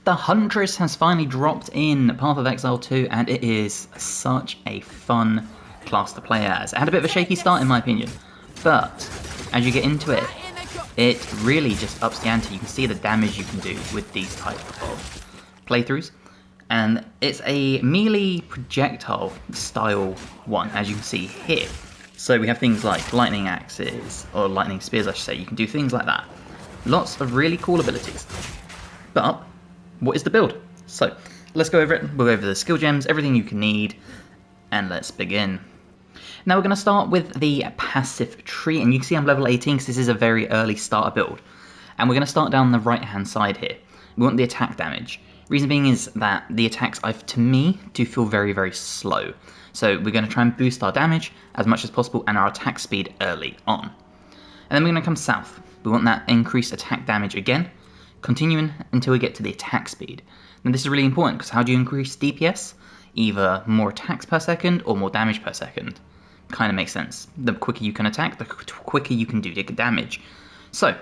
The Huntress has finally dropped in Path of Exile 2, and it is such a fun class to play as. It had a bit of a shaky start in my opinion, but as you get into it, it really just ups the ante. You can see the damage you can do with these type of playthroughs. And it's a melee projectile style one, as you can see here. So we have things like lightning axes, or lightning spears I should say. You can do things like that. Lots of really cool abilities. But what is the build? So let's go over it. We'll go over the skill gems, everything you can need, and let's begin. Now we're going to start with the passive tree, and you can see I'm level 18 because this is a very early starter build. And we're going to start down the right hand side here. We want the attack damage. Reason being is that the attacks, to me, do feel very, very slow. So we're going to try and boost our damage as much as possible and our attack speed early on. And then we're going to come south. We want that increased attack damage again, continuing until we get to the attack speed. Now this is really important because how do you increase DPS? Either more attacks per second or more damage per second. Kind of makes sense. The quicker you can attack, the quicker you can do damage. So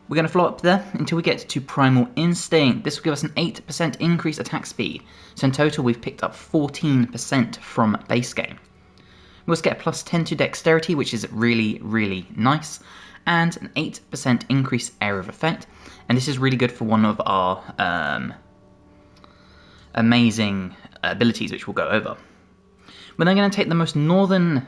we're going to flow up there until we get to Primal Instinct. This will give us an 8% increased attack speed. So in total we've picked up 14% from base game. We also get a plus 10 to Dexterity, which is really, really nice. And an 8% increased area of effect. And this is really good for one of our amazing abilities, which we'll go over. We're then going to take the most northern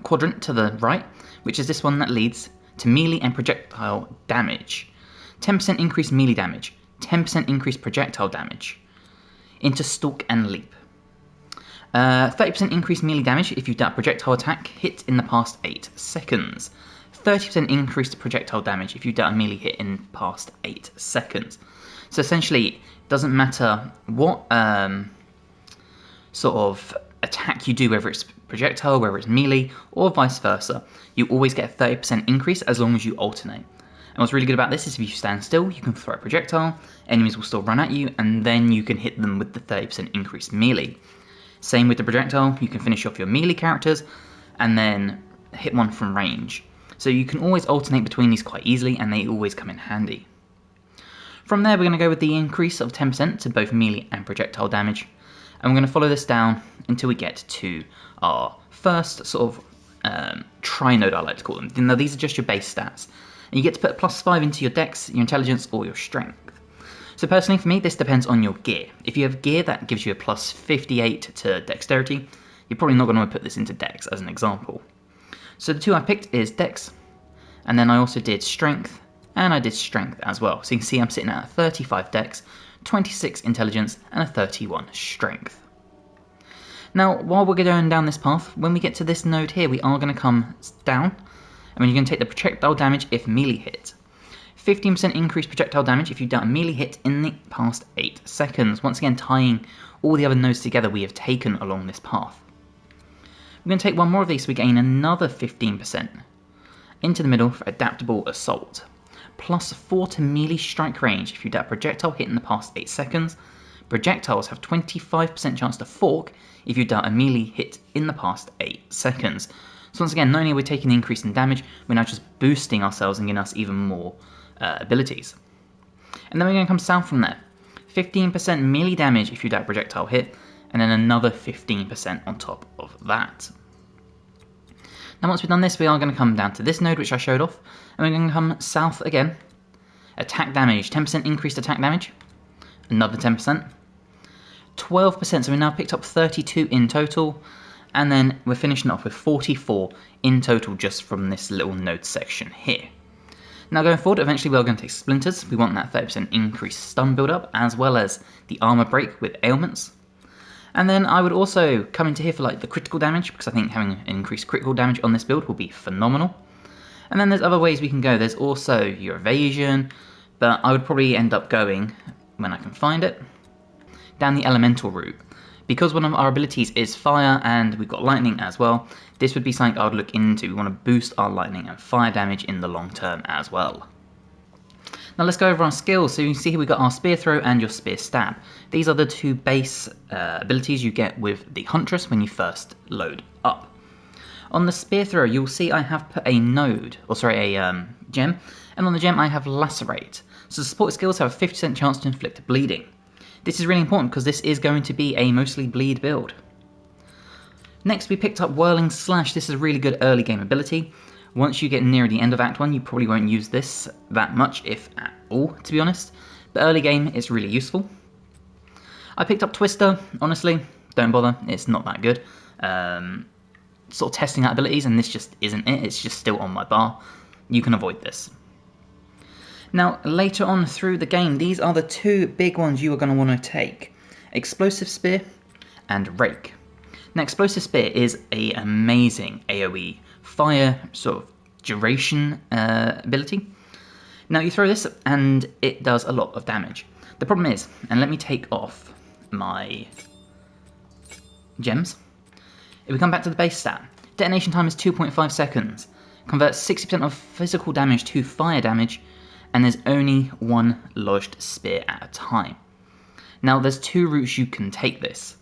quadrant to the right, which is this one that leads to melee and projectile damage. 10% increased melee damage, 10% increased projectile damage. Into Stalk and Leap. 30% increased melee damage if you've done a projectile attack hit in the past 8 seconds. 30% increased projectile damage if you've done a melee hit in the past 8 seconds. So essentially, it doesn't matter what sort of attack you do, whether it's projectile, whether it's melee, or vice versa, you always get a 30% increase as long as you alternate. And what's really good about this is if you stand still, you can throw a projectile, enemies will still run at you, and then you can hit them with the 30% increased melee. Same with the projectile, you can finish off your melee characters, and then hit one from range. So you can always alternate between these quite easily, and they always come in handy. From there, we're going to go with the increase of 10% to both melee and projectile damage. And we're going to follow this down until we get to our first sort of tri-node, I like to call them. Now these are just your base stats. And you get to put a plus 5 into your dex, your intelligence, or your strength. So personally for me, this depends on your gear. If you have gear that gives you a plus 58 to dexterity, you're probably not going to put this into dex as an example. So the two I picked is dex, and then I also did strength, and I did strength as well. So you can see I'm sitting at a 35 dex, 26 intelligence, and a 31 strength. Now, while we're going down this path, when we get to this node here, we are going to come down, and you're going to take the projectile damage if melee hit. 15% increased projectile damage if you've done a melee hit in the past 8 seconds. Once again, tying all the other nodes together we have taken along this path. We're going to take one more of these so we gain another 15% into the middle for adaptable assault. Plus 4 to melee strike range if you did a projectile hit in the past 8 seconds. Projectiles have 25% chance to fork if you done a melee hit in the past 8 seconds. So once again, not only are we taking the increase in damage, we're now just boosting ourselves and giving us even more abilities. And then we're going to come south from there. 15% melee damage if you done a projectile hit, and then another 15% on top of that. Now once we've done this, we are going to come down to this node which I showed off, and we're going to come south again. Attack damage, 10% increased attack damage, another 10%, 12%, so we now picked up 32 in total, and then we're finishing off with 44 in total just from this little node section here. Now going forward, eventually we are going to take splinters. We want that 30% increased stun build up, as well as the armor break with ailments. And then I would also come into here for like the critical damage, because I think having an increased critical damage on this build will be phenomenal. And then there's other ways we can go. There's also your evasion, but I would probably end up going, when I can find it, down the elemental route. Because one of our abilities is fire and we've got lightning as well, this would be something I would look into. We want to boost our lightning and fire damage in the long term as well. Now let's go over our skills. So you can see here we've got our spear throw and your spear stab. These are the two base abilities you get with the Huntress when you first load up. On the spear thrower, you'll see I have put a gem, and on the gem I have lacerate. So support skills have a 50% chance to inflict bleeding. This is really important because this is going to be a mostly bleed build. Next we picked up Whirling Slash. This is a really good early game ability. Once you get near the end of Act 1, you probably won't use this that much, if at all, to be honest. But early game, it's really useful. I picked up Twister. Honestly, don't bother. It's not that good. Sort of testing out abilities, and this just isn't it. It's just still on my bar. You can avoid this. Now, later on through the game, these are the two big ones you are going to want to take. Explosive Spear and Rake. Now, Explosive Spear is an amazing AoE fire sort of duration ability. Now you throw this and it does a lot of damage. The problem is, and let me take off my gems, if we come back to the base stat, detonation time is 2.5 seconds, converts 60% of physical damage to fire damage, and there's only one lodged spear at a time. Now there's two routes you can take this.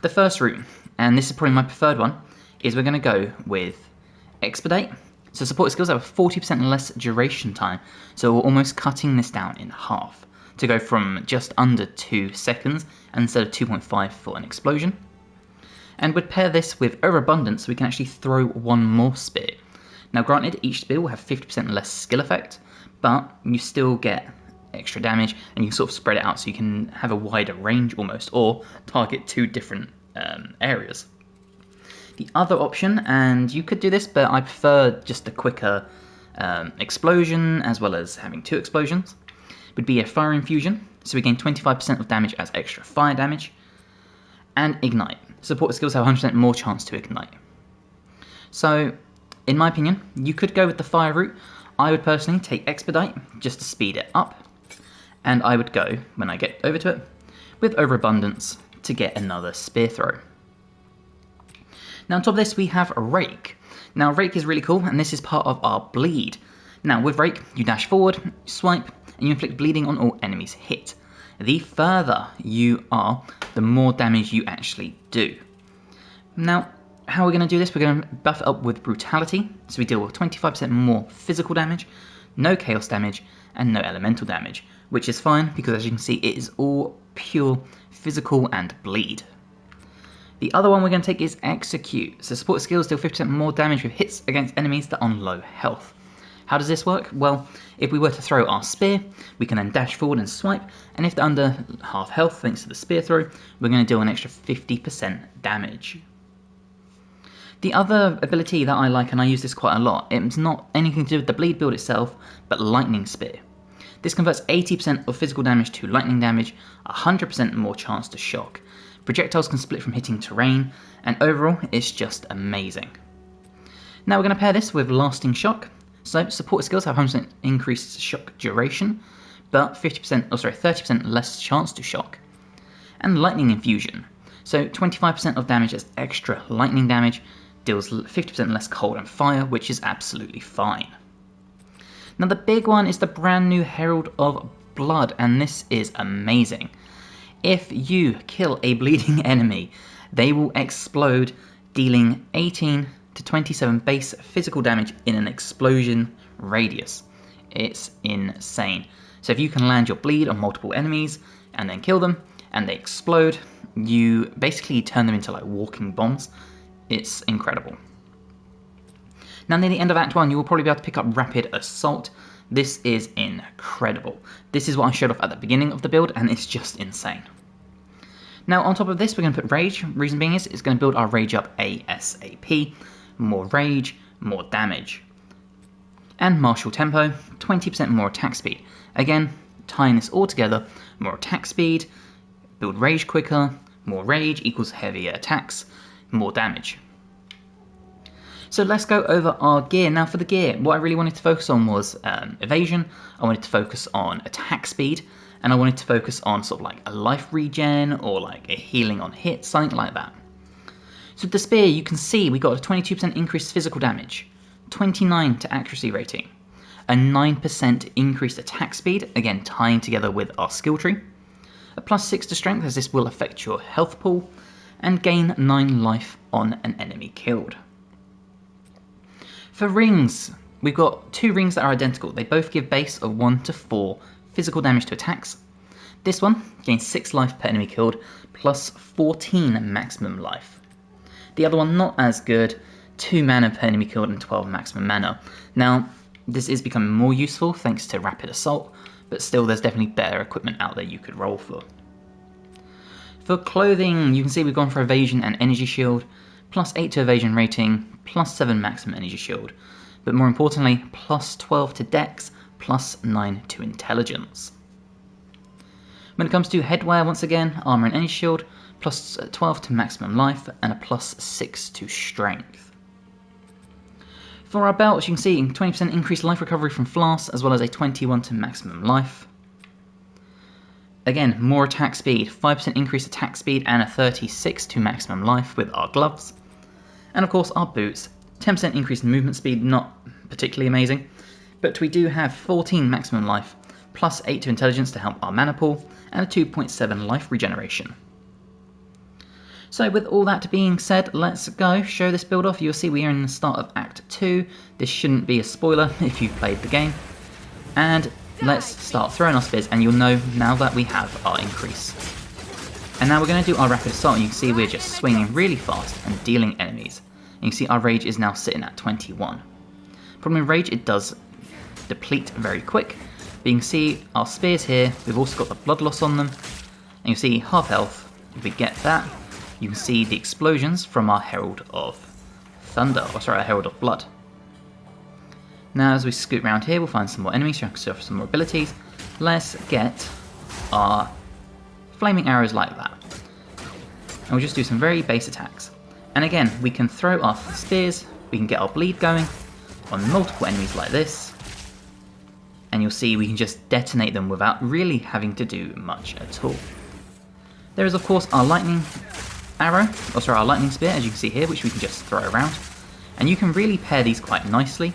The first route, and this is probably my preferred one, is we're going to go with Expedite. So support skills have a 40% less duration time, so we're almost cutting this down in half to go from just under 2 seconds instead of 2.5 for an explosion. And we'd pair this with Overabundance, so we can actually throw one more spear. Now granted, each spear will have 50% less skill effect, but you still get extra damage and you can sort of spread it out so you can have a wider range almost, or target two different areas. The other option, and you could do this, but I prefer just a quicker explosion as well as having two explosions, would be a Fire Infusion. So we gain 25% of damage as extra fire damage. And Ignite. Support skills have 100% more chance to ignite. So, in my opinion, you could go with the fire route. I would personally take Expedite just to speed it up. And I would go, when I get over to it, with Overabundance to get another spear throw. Now on top of this we have Rake. Now Rake is really cool, and this is part of our bleed. Now with Rake, you dash forward, swipe, and you inflict bleeding on all enemies hit. The further you are, the more damage you actually do. Now, how we're going to do this, we're going to buff it up with Brutality, so we deal with 25% more physical damage, no chaos damage, and no elemental damage, which is fine because as you can see it is all pure physical and bleed. The other one we're going to take is Execute. So support skills deal 50% more damage with hits against enemies that are on low health. How does this work? Well, if we were to throw our spear, we can then dash forward and swipe, and if they're under half health thanks to the spear throw, we're going to deal an extra 50% damage. The other ability that I like, and I use this quite a lot, it's not anything to do with the bleed build itself, but Lightning Spear. This converts 80% of physical damage to lightning damage, 100% more chance to shock. Projectiles can split from hitting terrain, and overall, it's just amazing. Now we're going to pair this with Lasting Shock. So support skills have 100% increased shock duration, but 30% less chance to shock. And Lightning Infusion. So 25% of damage as extra lightning damage, deals 50% less cold and fire, which is absolutely fine. Now the big one is the brand new Herald of Blood, and this is amazing. If you kill a bleeding enemy, they will explode, dealing 18 to 27 base physical damage in an explosion radius. It's insane. So if you can land your bleed on multiple enemies and then kill them and they explode, you basically turn them into like walking bombs. It's incredible. Now near the end of Act 1 you will probably be able to pick up Rapid Assault. This is incredible. This is what I showed off at the beginning of the build, and it's just insane. Now on top of this we're going to put Rage. Reason being is it's going to build our Rage up ASAP. More Rage, more damage. And Martial Tempo, 20% more attack speed. Again, tying this all together, more attack speed, build Rage quicker, more Rage equals heavier attacks, more damage. So let's go over our gear. Now for the gear, what I really wanted to focus on was evasion, I wanted to focus on attack speed, and I wanted to focus on sort of like a life regen or like a healing on hit, something like that. So with the spear you can see we got a 22% increased physical damage, 29 to accuracy rating, a 9% increased attack speed, again tying together with our skill tree, a +6 to strength as this will affect your health pool, and gain 9 life on an enemy killed. For rings, we've got 2 rings that are identical. They both give base of 1 to 4 physical damage to attacks. This one gains 6 life per enemy killed, plus 14 maximum life. The other one not as good, 2 mana per enemy killed and 12 maximum mana. Now, this is becoming more useful thanks to Rapid Assault, but still there's definitely better equipment out there you could roll for. For clothing, you can see we've gone for Evasion and Energy Shield, plus 8 to Evasion rating, plus 7 maximum Energy Shield, but more importantly, plus 12 to Dex, plus 9 to Intelligence. When it comes to headwear, once again, Armor and Energy Shield, plus 12 to maximum life, and a plus 6 to Strength. For our belts, you can see 20% increased life recovery from Flasks, as well as a 21 to maximum life. Again, more attack speed, 5% increased attack speed and a 36 to maximum life with our gloves. And of course our boots, 10% increased movement speed, not particularly amazing, but we do have 14 maximum life, plus 8 to intelligence to help our mana pool, and a 2.7 life regeneration. So with all that being said, let's go show this build off. You'll see we are in the start of Act 2. This shouldn't be a spoiler if you've played the game. And let's start throwing our spears, and you'll know now that we have our increase. And now we're going to do our Rapid Assault, and you can see we're just swinging really fast and dealing enemies. And you can see our rage is now sitting at 21. Problem with rage, it does deplete very quick. But you can see our spears here, we've also got the blood loss on them. And you see half health, if we get that. You can see the explosions from our Herald of Thunder, or sorry, our Herald of Blood. Now as we scoot around here, we'll find some more enemies, so I can surf some more abilities. Let's get our flaming arrows like that. And we'll just do some very base attacks. And again, we can throw our spears, we can get our bleed going on multiple enemies like this. And you'll see we can just detonate them without really having to do much at all. There is of course our lightning arrow, or sorry, our lightning spear, as you can see here, which we can just throw around. And you can really pair these quite nicely.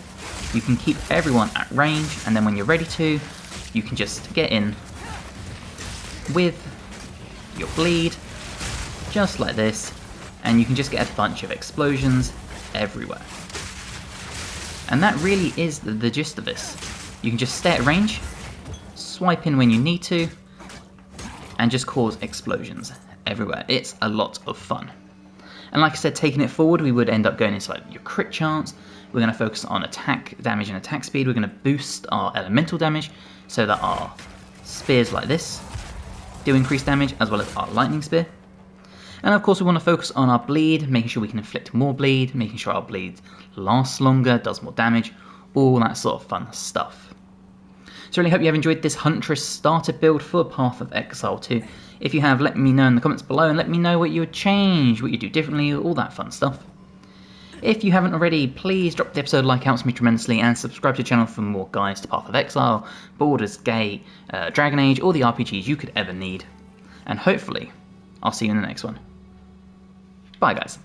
You can keep everyone at range, and then when you're ready to, you can just get in with your bleed, just like this, and you can just get a bunch of explosions everywhere. And that really is the gist of this. You can just stay at range, swipe in when you need to, and just cause explosions everywhere. It's a lot of fun. And like I said, taking it forward, we would end up going into like your crit chance. We're going to focus on attack damage and attack speed. We're going to boost our elemental damage so that our spears like this do increase damage, as well as our lightning spear. And of course we want to focus on our bleed, making sure we can inflict more bleed, making sure our bleed lasts longer, does more damage, all that sort of fun stuff. So I really hope you have enjoyed this Huntress starter build for Path of Exile 2. If you have, let me know in the comments below, and let me know what you would change, what you do differently, all that fun stuff. If you haven't already, please drop the episode a like, it helps me tremendously, and subscribe to the channel for more guides to Path of Exile, Baldur's Gate, Dragon Age, all the RPGs you could ever need. And hopefully, I'll see you in the next one. Bye guys.